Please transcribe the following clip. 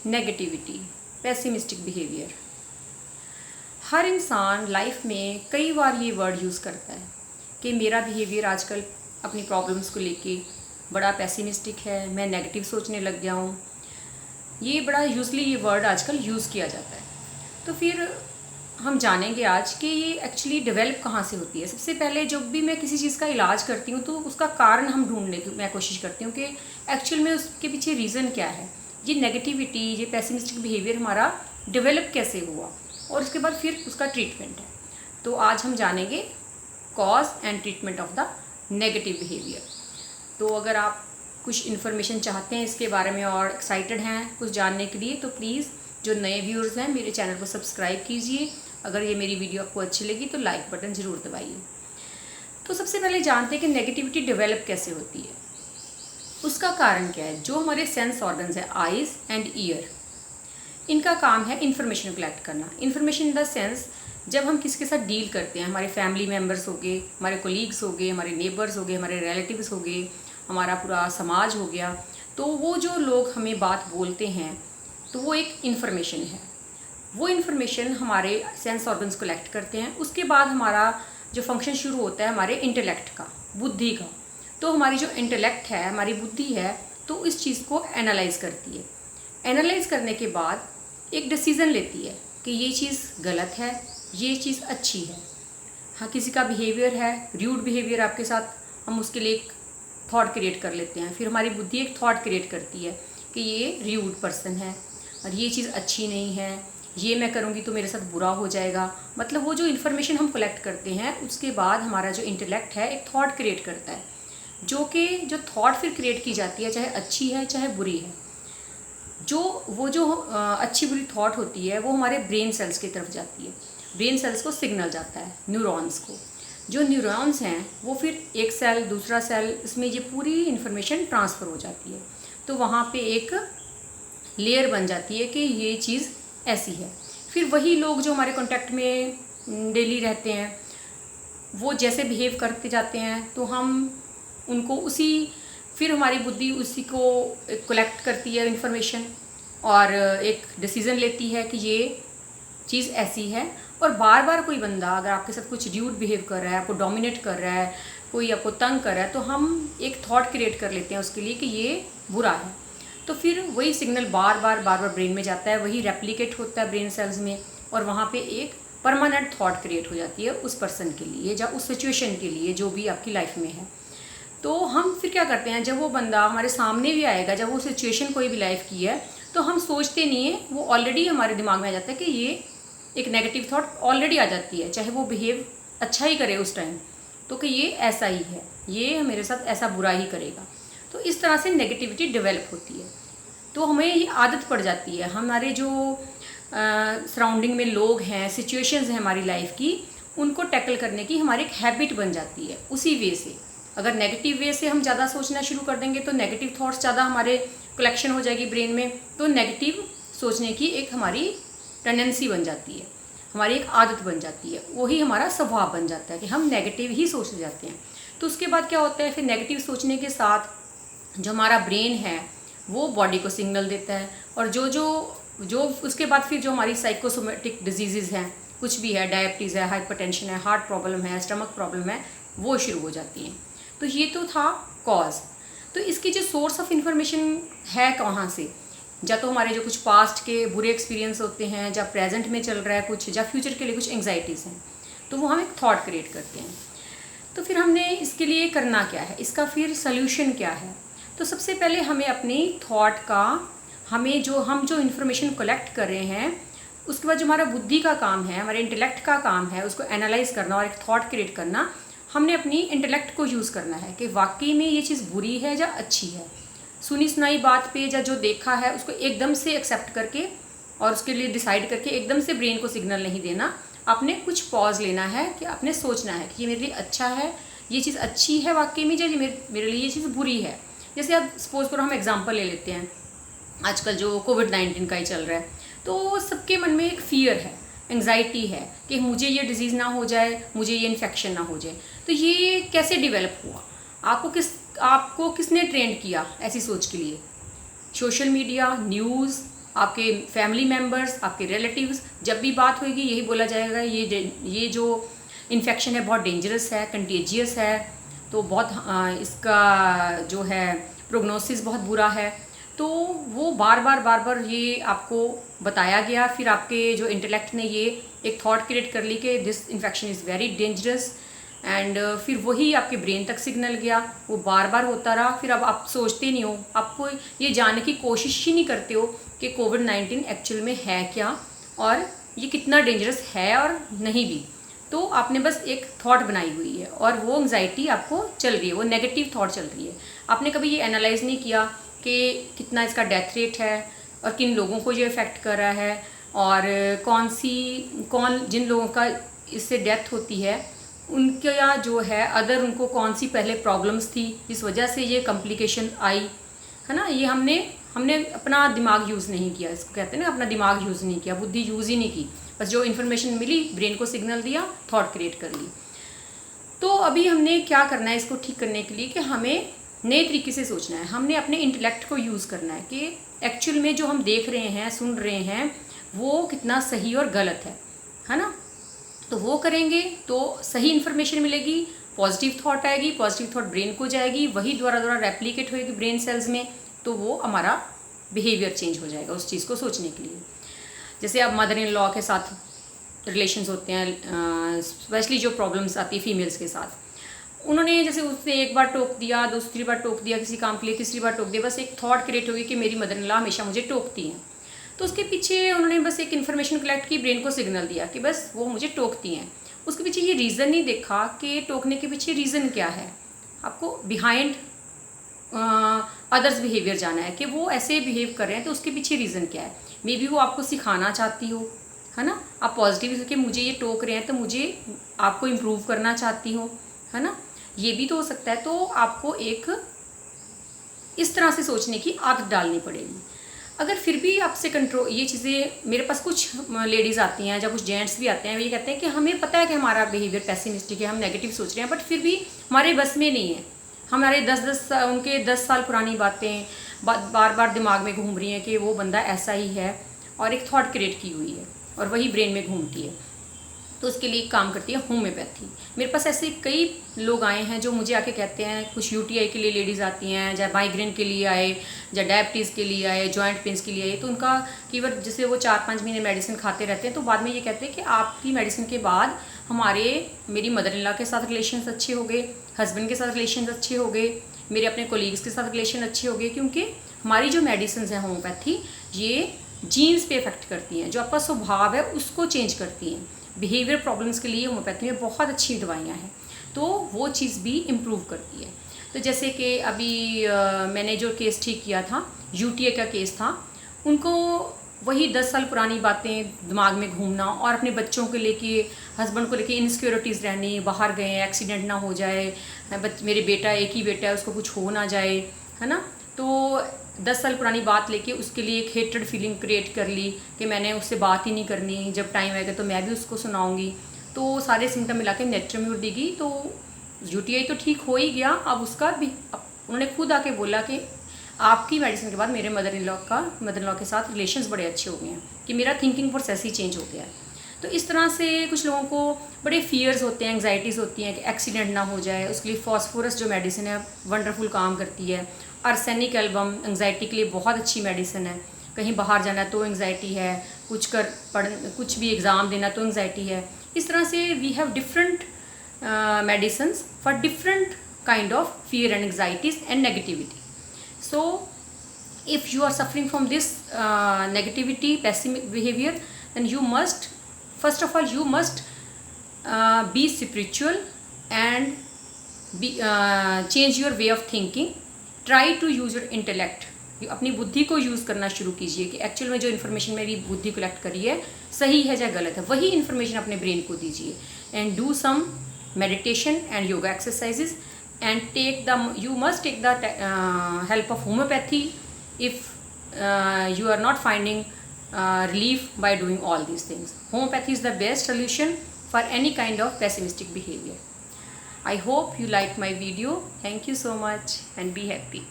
Negativity, pessimistic behaviour. हर इंसान life में कई बार ये वर्ड यूज़ करता है कि मेरा बिहेवियर आजकल अपनी प्रॉब्लम्स को लेके बड़ा पेसिमिस्टिक है, मैं नेगेटिव सोचने लग गया हूँ। ये बड़ा यूजली ये वर्ड आजकल यूज़ किया जाता है। तो फिर हम जानेंगे आज कि ये एक्चुअली डेवलप कहाँ से होती है। सबसे पहले जब भी मैं किसी चीज़ का इलाज करती हूँ तो उसका कारण हम ढूंढने की मैं कोशिश करती हूँ कि एक्चुअल में उसके पीछे रीज़न क्या है, ये नेगेटिविटी, ये पेसिमिस्टिक बिहेवियर हमारा डेवलप कैसे हुआ और उसके बाद फिर उसका ट्रीटमेंट है। तो आज हम जानेंगे cause and treatment of the negative behaviour. तो अगर आप कुछ इन्फॉर्मेशन चाहते हैं इसके बारे में और एक्साइटेड हैं कुछ जानने के लिए, तो प्लीज़ जो नए व्यूअर्स हैं मेरे चैनल को सब्सक्राइब कीजिए। अगर ये मेरी वीडियो आपको अच्छी लगी तो लाइक बटन ज़रूर दबाइए। तो सबसे पहले जानते हैं कि नेगेटिविटी डेवलप कैसे होती है, उसका कारण क्या है। जो हमारे सेंस ऑर्गन्स हैं, आइज़ एंड ईयर, इनका काम है इन्फॉर्मेशन कलेक्ट करना। इन्फॉर्मेशन इन द सेंस, जब हम किसी के साथ डील करते हैं, हमारे फैमिली मेम्बर्स हो गए, हमारे कोलीग्स हो गए, हमारे नेबर्स हो गए, हमारे रिलेटिव्स हो गए, हमारा पूरा समाज हो गया, तो वो जो लोग हमें बात बोलते हैं तो वो एक इन्फॉर्मेशन है। वो इन्फॉर्मेशन हमारे सेंस ऑर्गन्स कलेक्ट करते हैं। उसके बाद हमारा जो फंक्शन शुरू होता है हमारे इंटेलेक्ट का, बुद्धि का। तो हमारी जो इंटेलेक्ट है, हमारी बुद्धि है, तो इस चीज़ को एनालाइज करती है। एनालाइज करने के बाद एक डिसीज़न लेती है कि ये चीज़ गलत है, ये चीज़ अच्छी है। हाँ, किसी का बिहेवियर है र्यूड बिहेवियर आपके साथ, हम उसके लिए एक थॉट क्रिएट कर लेते हैं। फिर हमारी बुद्धि एक थॉट क्रिएट करती है कि ये र्यूड पर्सन है और ये चीज़ अच्छी नहीं है, ये मैं करूँगी तो मेरे साथ बुरा हो जाएगा। मतलब वो जो इन्फॉर्मेशन हम कलेक्ट करते हैं उसके बाद हमारा जो इंटेलेक्ट है एक थॉट क्रिएट करता है, जो थॉट फिर क्रिएट की जाती है, चाहे अच्छी है चाहे बुरी है। जो अच्छी बुरी थॉट होती है वो हमारे ब्रेन सेल्स की तरफ जाती है। ब्रेन सेल्स को सिग्नल जाता है, न्यूरॉन्स को। जो न्यूरॉन्स हैं वो फिर एक सेल दूसरा सेल, इसमें ये पूरी इन्फॉर्मेशन ट्रांसफ़र हो जाती है। तो वहाँ पे एक लेयर बन जाती है कि ये चीज़ ऐसी है। फिर वही लोग जो हमारे कांटेक्ट में डेली रहते हैं वो जैसे बिहेव करते जाते हैं तो हम उनको फिर हमारी बुद्धि उसी को कलेक्ट करती है इन्फॉर्मेशन और एक डिसीज़न लेती है कि ये चीज़ ऐसी है। और बार बार कोई बंदा अगर आपके साथ कुछ र्यूड बिहेव कर रहा है, आपको डोमिनेट कर रहा है, कोई आपको तंग कर रहा है, तो हम एक थॉट क्रिएट कर लेते हैं उसके लिए कि ये बुरा है। तो फिर वही सिग्नल बार बार ब्रेन में जाता है, वही रेप्लिकेट होता है ब्रेन सेल्स में और वहाँ पे एक परमानेंट थॉट क्रिएट हो जाती है उस पर्सन के लिए या उस सिचुएशन के लिए जो भी आपकी लाइफ में है। तो हम फिर क्या करते हैं, जब वो बंदा हमारे सामने भी आएगा, जब वो सिचुएशन कोई भी लाइफ की है, तो हम सोचते नहीं है, वो ऑलरेडी हमारे दिमाग में आ जाता है कि ये एक नेगेटिव थॉट ऑलरेडी आ जाती है, चाहे वो बिहेव अच्छा ही करे उस टाइम, तो कि ये ऐसा ही है, ये मेरे साथ ऐसा बुरा ही करेगा। तो इस तरह से नेगेटिविटी डेवलप होती है। तो हमें ये आदत पड़ जाती है, हमारे जो सराउंडिंग में लोग हैं, सिचुएशंस हैं हमारी लाइफ की, उनको टैकल करने की हमारी एक हैबिट बन जाती है उसी वे से। अगर नेगेटिव वे से हम ज़्यादा सोचना शुरू कर देंगे तो नेगेटिव थॉट्स ज़्यादा हमारे कलेक्शन हो जाएगी ब्रेन में, तो नेगेटिव सोचने की एक हमारी टेंडेंसी बन जाती है, हमारी एक आदत बन जाती है, वही हमारा स्वभाव बन जाता है कि हम नेगेटिव ही सोचते जाते हैं। तो उसके बाद क्या होता है, फिर नेगेटिव सोचने के साथ जो हमारा ब्रेन है वो बॉडी को सिग्नल देता है और जो उसके बाद फिर जो हमारी साइकोसोमेटिक डिजीज़ हैं, कुछ भी है, डायबिटीज़ है, हाइपरटेंशन है, हार्ट प्रॉब्लम है, स्टमक प्रॉब्लम है, वो शुरू हो जाती हैं। तो ये तो था कॉज। तो इसकी जो सोर्स ऑफ इन्फॉर्मेशन है कहाँ से, या तो हमारे जो कुछ पास्ट के बुरे एक्सपीरियंस होते हैं, या प्रेजेंट में चल रहा है कुछ, या फ्यूचर के लिए कुछ एंग्जाइटीज़ हैं, तो वो हम एक थॉट क्रिएट करते हैं। तो फिर हमने इसके लिए करना क्या है, इसका फिर सल्यूशन क्या है। तो सबसे पहले हमें अपनी थॉट का, हम जो इन्फॉर्मेशन कलेक्ट कर रहे हैं, उसके बाद जो हमारा बुद्धि का काम है, हमारे इंटेलेक्ट का काम है, उसको एनालाइज करना और एक थॉट क्रिएट करना। हमने अपनी इंटेलेक्ट को यूज़ करना है कि वाकई में ये चीज़ बुरी है या अच्छी है। सुनी सुनाई बात पे या जो देखा है उसको एकदम से एक्सेप्ट करके और उसके लिए डिसाइड करके एकदम से ब्रेन को सिग्नल नहीं देना। आपने कुछ पॉज लेना है कि आपने सोचना है कि ये मेरे लिए अच्छा है, ये चीज़ अच्छी है वाकई में, या मेरे लिए ये चीज़ बुरी है। जैसे अब सपोज करो हम एग्जांपल ले लेते हैं, आजकल जो कोविड-19 का ही चल रहा है, तो सबके मन में एक फ़ियर है, एंग्जाइटी है कि मुझे ये डिज़ीज़ ना हो जाए, मुझे ये इन्फेक्शन ना हो जाए। तो ये कैसे डेवलप हुआ, आपको किसने ट्रेंड किया ऐसी सोच के लिए? सोशल मीडिया, न्यूज़, आपके फैमिली मेम्बर्स, आपके रिलेटिव्स, जब भी बात होगी यही बोला जाएगा ये जो इन्फेक्शन है बहुत डेंजरस है, कंटेजियस है, तो बहुत इसका जो है प्रोग्नोसिस बहुत बुरा है। तो वो बार बार ये आपको बताया गया, फिर आपके जो इंटेलेक्ट ने ये एक थॉट क्रिएट कर ली कि this infection is very dangerous, and फिर वही आपके ब्रेन तक सिग्नल गया, वो बार बार होता रहा। फिर अब आप सोचते नहीं हो, आपको ये जानने की कोशिश ही नहीं करते हो कि कोविड-19 एक्चुअल में है क्या और ये कितना डेंजरस है और नहीं भी। तो आपने बस एक थॉट बनाई हुई है और वो एंग्जाइटी आपको चल रही है, वो नेगेटिव थॉट चल रही है। आपने कभी ये एनालाइज नहीं किया कि कितना इसका डेथ रेट है और किन लोगों को ये इफ़ेक्ट कर रहा है, और जिन लोगों का इससे डेथ होती है उनका जो है अदर उनको कौन सी पहले प्रॉब्लम्स थी जिस वजह से ये कॉम्प्लिकेशन आई, है ना। ये हमने अपना दिमाग यूज़ नहीं किया, इसको कहते हैं ना, अपना दिमाग यूज़ नहीं किया, बुद्धि यूज़ ही नहीं की। बस जो इन्फॉर्मेशन मिली ब्रेन को सिग्नल दिया, थॉट क्रिएट कर ली। तो अभी हमने क्या करना है इसको ठीक करने के लिए कि हमें नए तरीके से सोचना है, हमने अपने इंटेलेक्ट को यूज़ करना है कि एक्चुअल में जो हम देख रहे हैं, सुन रहे हैं, वो कितना सही और गलत है ना। तो वो करेंगे तो सही इन्फॉर्मेशन मिलेगी, पॉजिटिव थॉट आएगी, पॉजिटिव थॉट ब्रेन को जाएगी, वही दोबारा रेप्लिकेट होएगी ब्रेन सेल्स में, तो वो हमारा बिहेवियर चेंज हो जाएगा उस चीज़ को सोचने के लिए। जैसे अब मदर इन लॉ के साथ रिलेशंस होते हैं, स्पेशली जो प्रॉब्लम्स आती है फीमेल्स के साथ, उन्होंने जैसे उसने एक बार टोक दिया, दूसरी बार टोक दिया किसी काम के लिए, तीसरी बार टोक दिया, बस एक थॉट क्रिएट होगी कि मेरी मदर इन लॉ हमेशा मुझे टोकती हैं। तो उसके पीछे उन्होंने बस एक इन्फॉर्मेशन कलेक्ट की, ब्रेन को सिग्नल दिया कि बस वो मुझे टोकती हैं। उसके पीछे ये रीज़न नहीं देखा कि टोकने के पीछे रीज़न क्या है। आपको बिहाइंड अदर्स बिहेवियर जाना है कि वो ऐसे बिहेव कर रहे हैं तो उसके पीछे रीज़न क्या है। मे बी वो आपको सिखाना चाहती हो, है ना। आप पॉजिटिव कि मुझे ये टोक रहे हैं तो मुझे आपको इम्प्रूव करना चाहती हो, है ना, ये भी तो हो सकता है। तो आपको एक इस तरह से सोचने की आदत डालनी पड़ेगी। अगर फिर भी आपसे कंट्रोल ये चीज़ें, मेरे पास कुछ लेडीज़ आती हैं, जब कुछ जेंट्स भी आते हैं, वो ये कहते हैं कि हमें पता है कि हमारा बिहेवियर पेसिमिस्टिक है, हम नेगेटिव सोच रहे हैं, बट फिर भी हमारे बस में नहीं है। हमारे उनके 10 साल पुरानी बातें बार बार दिमाग में घूम रही हैं कि वो बंदा ऐसा ही है, और एक थॉट क्रिएट की हुई है और वही ब्रेन में घूमती है। तो उसके लिए काम करती है होम्योपैथी। मेरे पास ऐसे कई लोग आए हैं जो मुझे आके कहते हैं, कुछ यूटीआई के लिए लेडीज़ आती हैं, या माइग्रेन के लिए आए, या डायबिटीज़ के लिए आए, जॉइंट पेन्स के लिए आए, तो उनका कीवर्ड जैसे वो 4-5 महीने मेडिसिन खाते रहते हैं, तो बाद में ये कहते हैं कि आपकी मेडिसिन के बाद मेरी मदर इन लॉ के साथ रिलेशन अच्छे हो गए, हस्बैंड के साथ रिलेशन अच्छे हो गए, मेरे अपने कोलीग्स के साथ रिलेशन अच्छे हो गए, क्योंकि हमारी जो मेडिसिन है होम्योपैथी, ये जीन्स पे इफेक्ट करती हैं, जो आपका स्वभाव है उसको चेंज करती हैं। बिहेवियर प्रॉब्लम्स के लिए होम्योपैथी में बहुत अच्छी दवाइयाँ हैं, तो वो चीज़ भी इम्प्रूव करती है। तो जैसे कि अभी मैंने जो केस ठीक किया था, यूटीआई का केस था, उनको वही 10 साल पुरानी बातें दिमाग में घूमना, और अपने बच्चों को लेके, हस्बैंड को लेके इनसिक्योरिटीज़ रहनी, बाहर गए एक्सीडेंट ना हो जाए, मेरे बेटा एक ही बेटा है उसको कुछ हो ना जाए, है ना। तो 10 साल पुरानी बात लेके उसके लिए एक हेट्रेड फीलिंग क्रिएट कर ली कि मैंने उससे बात ही नहीं करनी, जब टाइम आएगा तो मैं भी उसको सुनाऊंगी। तो सारे सिम्टम मिला के नेट्रम्यूर देगी, तो यूटीआई तो ठीक हो ही गया। अब उसका भी उन्होंने खुद आके बोला कि आपकी मेडिसिन के बाद मेरे मदर इन लॉ के साथ रिलेशंस बड़े अच्छे हो गए हैं, कि मेरा थिंकिंग प्रोसेस ही चेंज हो गया है। तो इस तरह से कुछ लोगों को बड़े फियर्स होते हैं, एंग्जाइटीज़ होती हैं कि एक्सीडेंट ना हो जाए, उसके लिए फॉस्फोरस जो मेडिसिन है वंडरफुल काम करती है। आर्सेनिक एल्बम एंग्जाइटी के लिए बहुत अच्छी मेडिसिन है। कहीं बाहर जाना तो एंग्जाइटी है, कुछ भी एग्ज़ाम देना तो एंग्जाइटी है। इस तरह से we have different medicines for different kind of fear and anxieties and negativity. So if you are suffering from this negativity, pessimistic behavior, then you must, first of all, you must be spiritual and change your way of thinking. Try to use your intellect. अपनी बुद्धि को use करना शुरू कीजिए कि actual में जो information मेरी बुद्धि कलेक्ट करी है सही है या गलत है, वही इन्फॉर्मेशन अपने ब्रेन को दीजिए। And do some meditation and yoga exercises, and you must take the help of homeopathy if you are not finding relief by doing all these things. Homeopathy is the best solution for any kind of pessimistic behavior. I hope you like my video. Thank you so much and be happy.